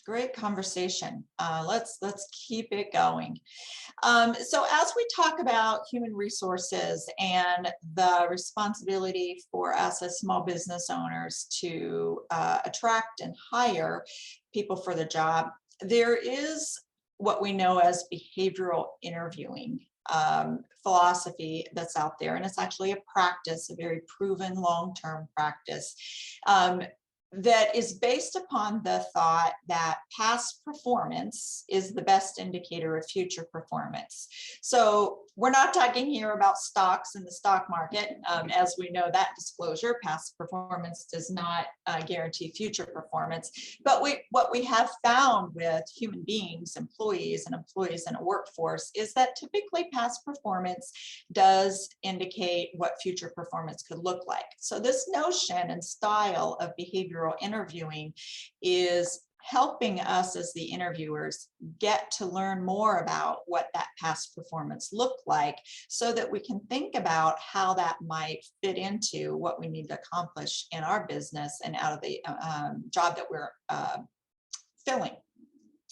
Great conversation. Let's keep it going. So as we talk about human resources and the responsibility for us as small business owners to attract and hire people for the job, there is what we know as behavioral interviewing philosophy that's out there, and it's actually a practice, a very proven long-term practice. That is based upon the thought that past performance is the best indicator of future performance. So we're not talking here about stocks in the stock market. As we know, that disclosure, past performance does not guarantee future performance. But what we have found with human beings, employees in a workforce, is that typically past performance does indicate what future performance could look like. So this notion and style of behavioral interviewing is helping us as the interviewers get to learn more about what that past performance looked like so that we can think about how that might fit into what we need to accomplish in our business and out of the job that we're filling.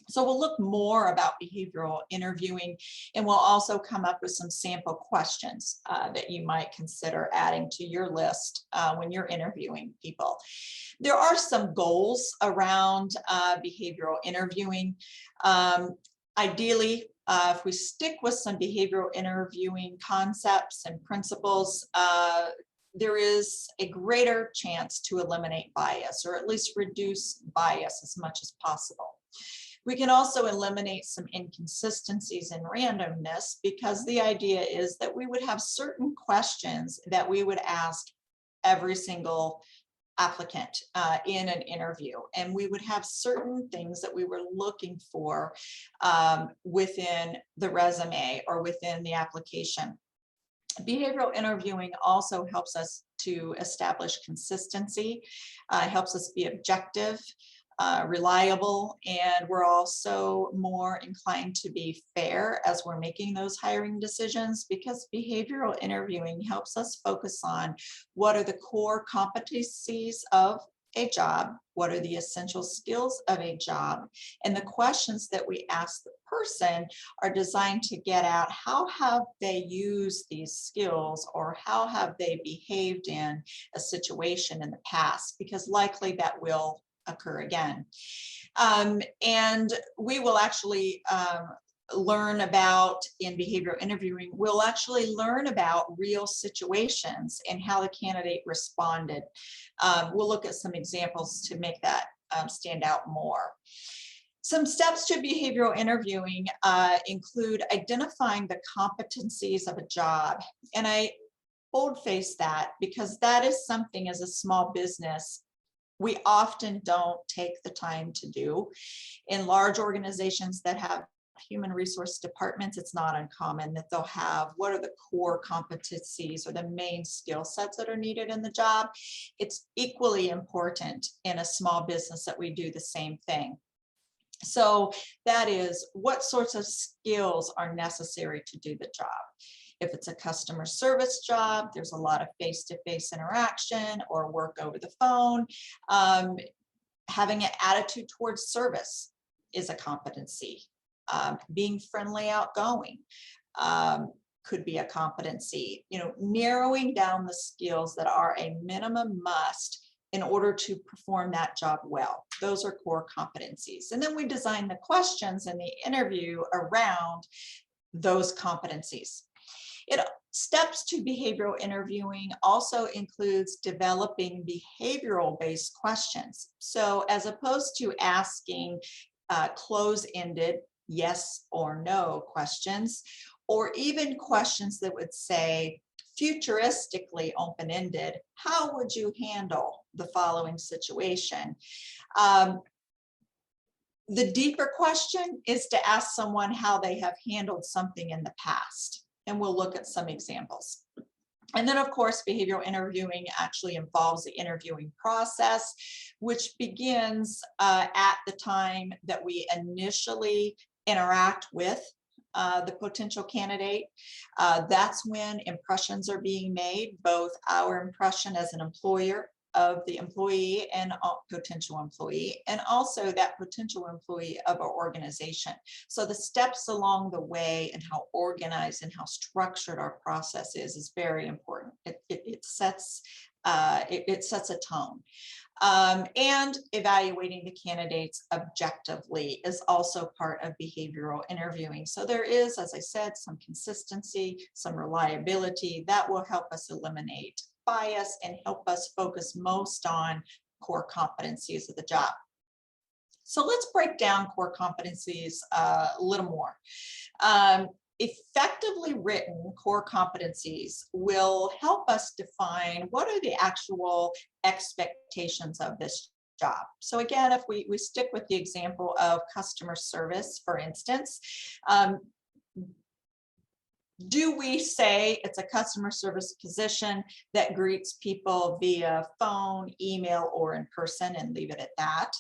So we'll look more about behavioral interviewing, and we'll also come up with some sample questions that you might consider adding to your list when you're interviewing people. There are some goals around behavioral interviewing. Ideally, if we stick with some behavioral interviewing concepts and principles, there is a greater chance to eliminate bias, or at least reduce bias as much as possible. We can also eliminate some inconsistencies and randomness, because the idea is that we would have certain questions that we would ask every single applicant in an interview, and we would have certain things that we were looking for within the resume or within the application. Behavioral interviewing also helps us to establish consistency, helps us be objective, reliable, and we're also more inclined to be fair as we're making those hiring decisions, because behavioral interviewing helps us focus on what are the core competencies of a job, what are the essential skills of a job, and the questions that we ask the person are designed to get at how have they used these skills, or how have they behaved in a situation in the past, because likely that will occur again. And we will actually learn about, in behavioral interviewing, we'll actually learn about real situations and how the candidate responded. We'll look at some examples to make that stand out more. Some steps to behavioral interviewing include identifying the competencies of a job. And I boldface that because that is something as a small business we often don't take the time to do. In large organizations that have human resource departments, it's not uncommon that they'll have what are the core competencies or the main skill sets that are needed in the job. It's equally important in a small business that we do the same thing. So that is, what sorts of skills are necessary to do the job? If it's a customer service job, there's a lot of face-to-face interaction or work over the phone. Having an attitude towards service is a competency. Being friendly, outgoing could be a competency. Narrowing down the skills that are a minimum must in order to perform that job well. Those are core competencies. And then we design the questions in the interview around those competencies. Steps to behavioral interviewing also includes developing behavioral-based questions. So as opposed to asking close-ended yes or no questions, or even questions that would say futuristically open-ended, how would you handle the following situation? The deeper question is to ask someone how they have handled something in the past. And we'll look at some examples. And then, of course, behavioral interviewing actually involves the interviewing process, which begins at the time that we initially interact with the potential candidate. That's when impressions are being made, both our impression as an employer of the employee and potential employee, and also that potential employee of our organization. So the steps along the way and how organized and how structured our process is very important. It sets a tone. And evaluating the candidates objectively is also part of behavioral interviewing. So there is, as I said, some consistency, some reliability that will help us eliminate bias and help us focus most on core competencies of the job. So let's break down core competencies a little more. Effectively written core competencies will help us define what are the actual expectations of this job. So again, if we stick with the example of customer service, for instance, do we say it's a customer service position that greets people via phone, email, or in person and leave it at that?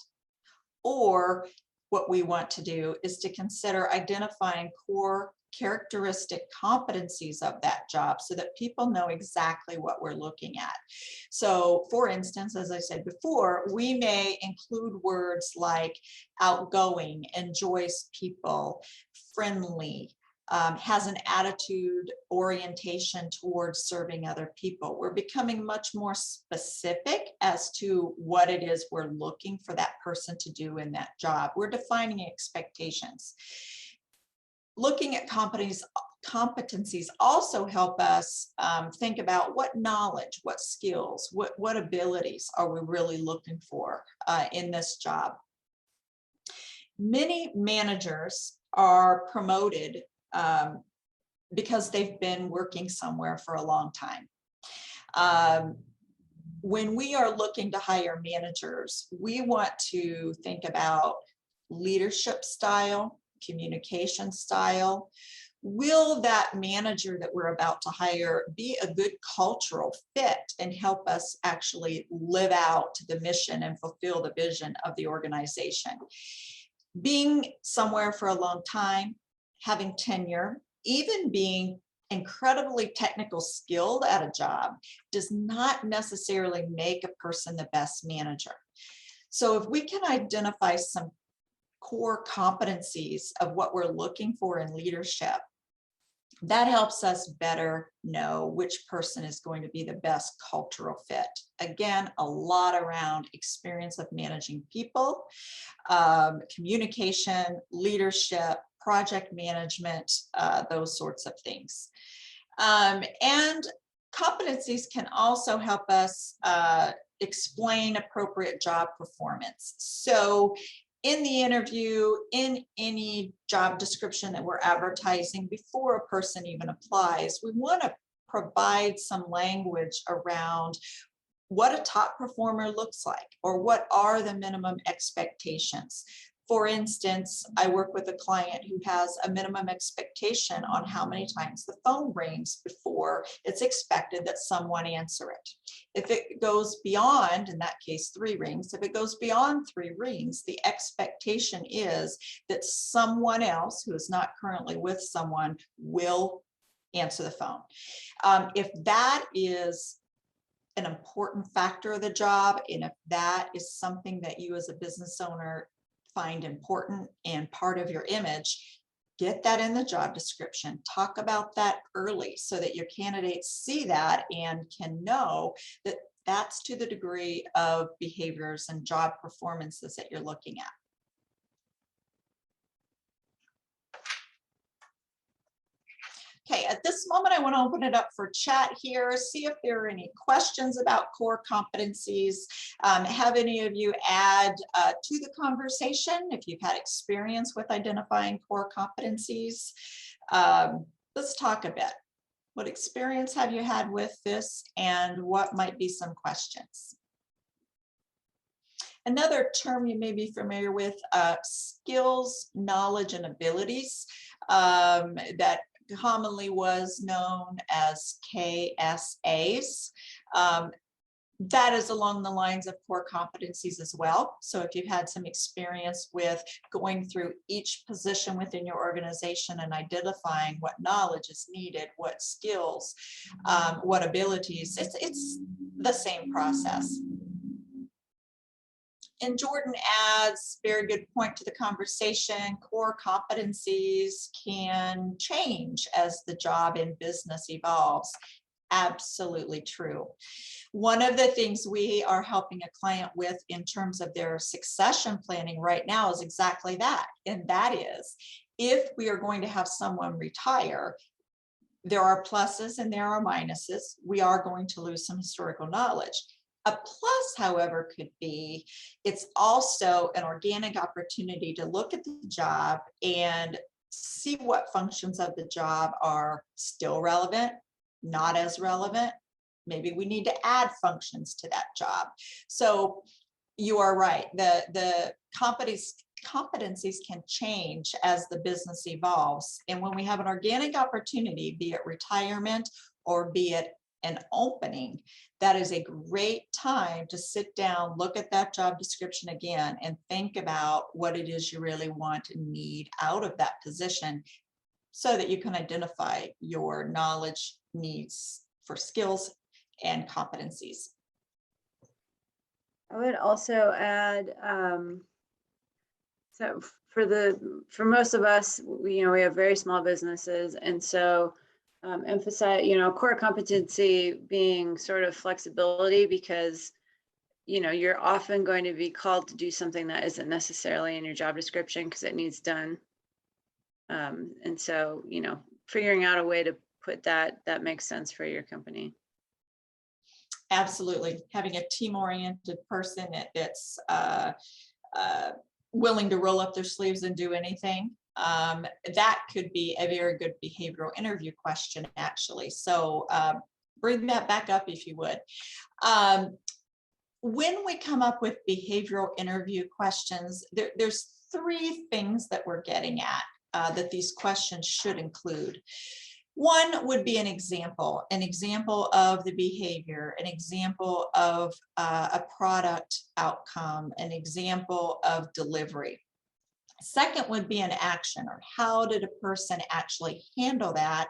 Or what we want to do is to consider identifying core characteristic competencies of that job so that people know exactly what we're looking at. So for instance, as I said before, we may include words like outgoing, enjoys people, friendly, has an attitude, orientation towards serving other people. We're becoming much more specific as to what it is we're looking for that person to do in that job. We're defining expectations. Looking at competencies also help us think about what knowledge, what skills, what abilities are we really looking for in this job. Many managers are promoted because they've been working somewhere for a long time. When we are looking to hire managers, we want to think about leadership style, communication style. Will that manager that we're about to hire be a good cultural fit and help us actually live out the mission and fulfill the vision of the organization? Being somewhere for a long time, having tenure, even being incredibly technical skilled at a job does not necessarily make a person the best manager. So if we can identify some core competencies of what we're looking for in leadership, that helps us better know which person is going to be the best cultural fit. Again, a lot around experience of managing people, communication, leadership, project management, those sorts of things. And competencies can also help us explain appropriate job performance. So in the interview, in any job description that we're advertising, before a person even applies, we want to provide some language around what a top performer looks like, or what are the minimum expectations. For instance, I work with a client who has a minimum expectation on how many times the phone rings before it's expected that someone answer it. If it goes beyond, in that case, 3 rings, if it goes beyond 3 rings, the expectation is that someone else who is not currently with someone will answer the phone. If that is an important factor of the job, and if that is something that you as a business owner find important and part of your image, get that in the job description. Talk about that early so that your candidates see that and can know that that's to the degree of behaviors and job performances that you're looking at. Okay, at this moment, I want to open it up for chat here, see if there are any questions about core competencies. Have any of you add to the conversation if you've had experience with identifying core competencies. Let's talk a bit. What experience have you had with this, and what might be some questions? Another term you may be familiar with, skills, knowledge, and abilities, that commonly was known as KSAs. That is along the lines of core competencies as well. So if you've had some experience with going through each position within your organization and identifying what knowledge is needed, what skills, what abilities, it's the same process. And Jordan adds, very good point to the conversation, core competencies can change as the job and business evolves. Absolutely true. One of the things we are helping a client with in terms of their succession planning right now is exactly that. And that is, if we are going to have someone retire, there are pluses and there are minuses. We are going to lose some historical knowledge. A plus, however, could be, it's also an organic opportunity to look at the job and see what functions of the job are still relevant, not as relevant. Maybe we need to add functions to that job. So you are right. The competencies can change as the business evolves. And when we have an organic opportunity, be it retirement or be it an opening, that is a great time to sit down, look at that job description again, and think about what it is you really want and need out of that position so that you can identify your knowledge needs for skills and competencies. I would also add, so for most of us, we have very small businesses, and so emphasize, core competency being sort of flexibility, because you're often going to be called to do something that isn't necessarily in your job description because it needs done. And so, figuring out a way to put that makes sense for your company. Absolutely. Having a team-oriented person that's willing to roll up their sleeves and do anything, that could be a very good behavioral interview question, actually. So bring that back up if you would. When we come up with behavioral interview questions, there's three things that we're getting at that these questions should include. One would be an example of the behavior, an example of a product outcome, an example of delivery. Second would be an action, or how did a person actually handle that?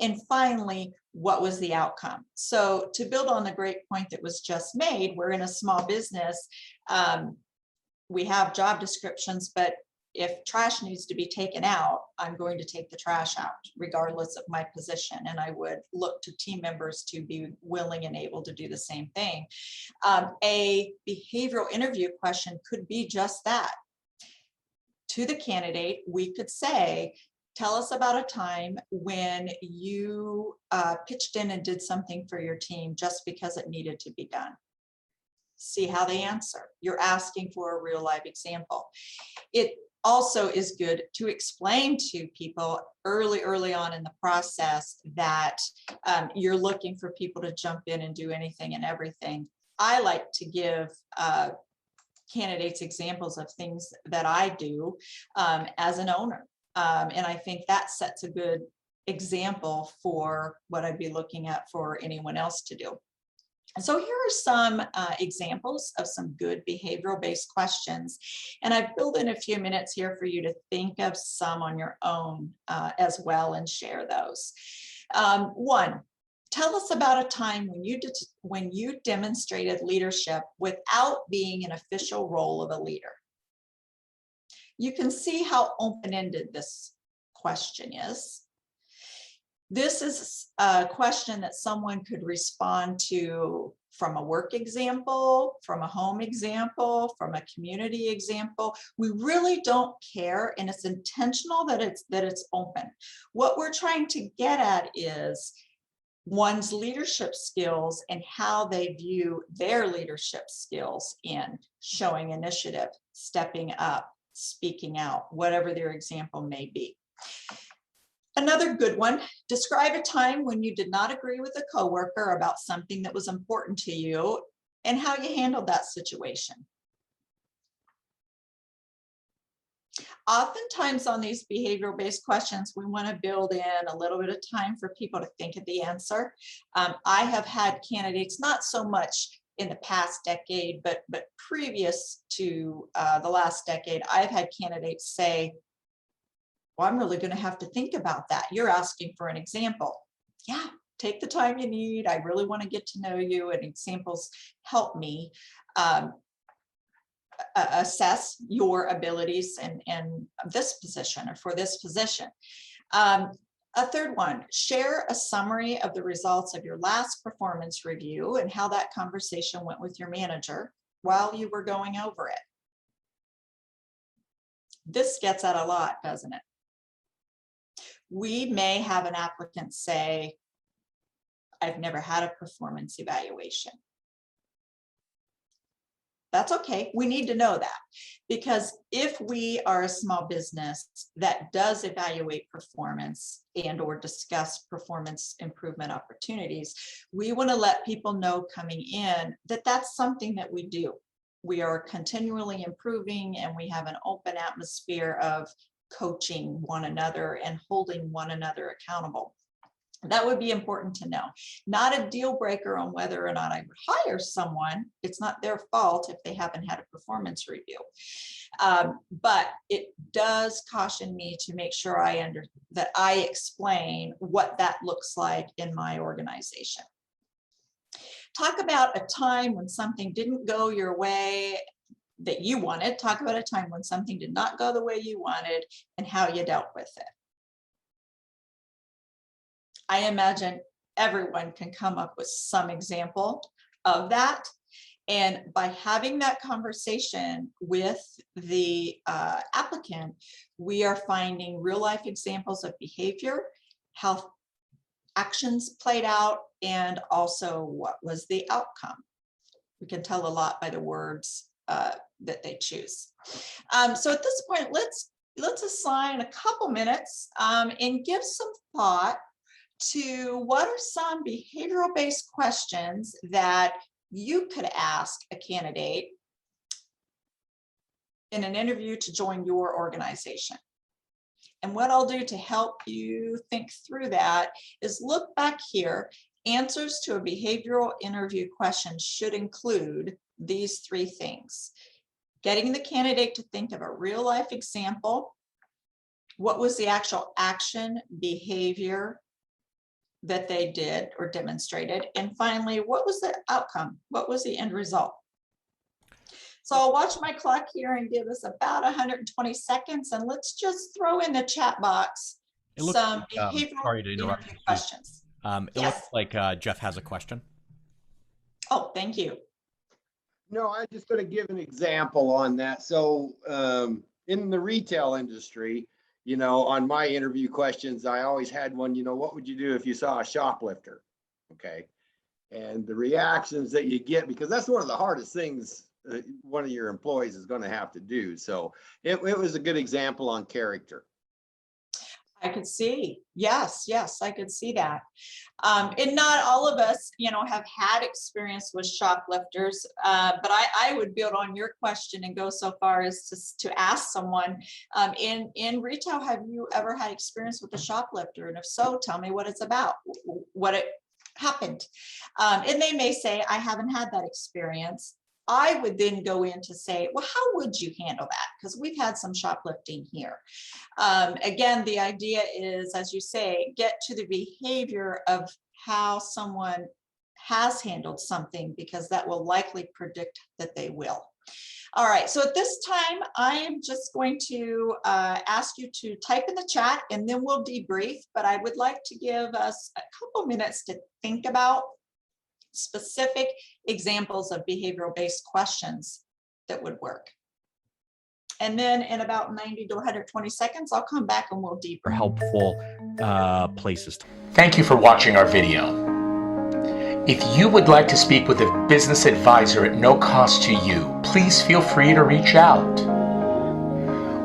And finally, what was the outcome? So to build on the great point that was just made, we're in a small business. We have job descriptions, but if trash needs to be taken out, I'm going to take the trash out regardless of my position. And I would look to team members to be willing and able to do the same thing. A behavioral interview question could be just that. To the candidate, we could say, tell us about a time when you pitched in and did something for your team just because it needed to be done. See how they answer. You're asking for a real life example. It also is good to explain to people early on in the process that you're looking for people to jump in and do anything and everything. I like to give candidates examples of things that I do as an owner. And I think that sets a good example for what I'd be looking at for anyone else to do. So here are some examples of some good behavioral-based questions. And I've built in a few minutes here for you to think of some on your own as well and share those. One, tell us about a time when you demonstrated leadership without being an official role of a leader. You can see how open-ended this question is. This is a question that someone could respond to from a work example, from a home example, from a community example. We really don't care, and it's intentional that it's open. What we're trying to get at is one's leadership skills and how they view their leadership skills in showing initiative, stepping up, speaking out, whatever their example may be. Another good one, describe a time when you did not agree with a coworker about something that was important to you and how you handled that situation. Oftentimes on these behavioral-based questions, we want to build in a little bit of time for people to think of the answer. I have had candidates, not so much in the past decade, but previous to the last decade, I've had candidates say, well, I'm really going to have to think about that. You're asking for an example. Yeah, take the time you need. I really want to get to know you, and examples help me. assess your abilities in this position or for this position. A third one, share a summary of the results of your last performance review and how that conversation went with your manager while you were going over it. This gets at a lot, doesn't it? We may have an applicant say, I've never had a performance evaluation. That's okay. We need to know that, because if we are a small business that does evaluate performance and or discuss performance improvement opportunities, we want to let people know coming in that that's something that we do. We are continually improving, and we have an open atmosphere of coaching one another and holding one another accountable. That would be important to know. Not a deal breaker on whether or not I would hire someone. It's not their fault if they haven't had a performance review. But it does caution me to make sure that I explain what that looks like in my organization. Talk about a time when something didn't go your way that you wanted. Talk about a time when something did not go the way you wanted and how you dealt with it. I imagine everyone can come up with some example of that. And by having that conversation with the applicant, we are finding real life examples of behavior, how actions played out, and also what was the outcome. We can tell a lot by the words that they choose. So at this point, let's assign a couple minutes and give some thought to what are some behavioral-based questions that you could ask a candidate in an interview to join your organization. And what I'll do to help you think through that is look back here. Answers to a behavioral interview question should include these three things: getting the candidate to think of a real-life example. What was the actual action, behavior that they did or demonstrated? And finally, what was the outcome? What was the end result? So I'll watch my clock here and give us about 120 seconds, and let's just throw in the chat box some behavioral sorry to interrupt interview you. questions. It Yes. looks like Jeff has a question. Oh, thank you. No, I'm just going to give an example on that. So in the retail industry, you know, on my interview questions, I always had one, you know, what would you do if you saw a shoplifter? Okay. And the reactions that you get, because that's one of the hardest things one of your employees is going to have to do. So it was a good example on character. I could see. Yes, I could see that. And not all of us, you know, have had experience with shoplifters, but I would build on your question and go so far as to ask someone, in retail, have you ever had experience with a shoplifter? And if so, tell me what it's about, what it happened. And they may say, I haven't had that experience. I would then go in to say, well, how would you handle that? Because we've had some shoplifting here. Again, the idea is, as you say, get to the behavior of how someone has handled something, because that will likely predict that they will. All right, so at this time, I am just going to ask you to type in the chat and then we'll debrief, but I would like to give us a couple minutes to think about specific examples of behavioral-based questions that would work. And then in about 90 to 120 seconds, I'll come back and we'll debrief. Helpful places. Thank you for watching our video. If you would like to speak with a business advisor at no cost to you, please feel free to reach out.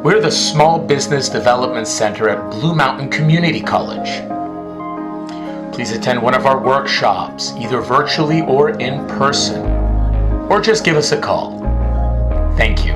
We're the Small Business Development Center at Blue Mountain Community College. Please attend one of our workshops, either virtually or in person, or just give us a call. Thank you.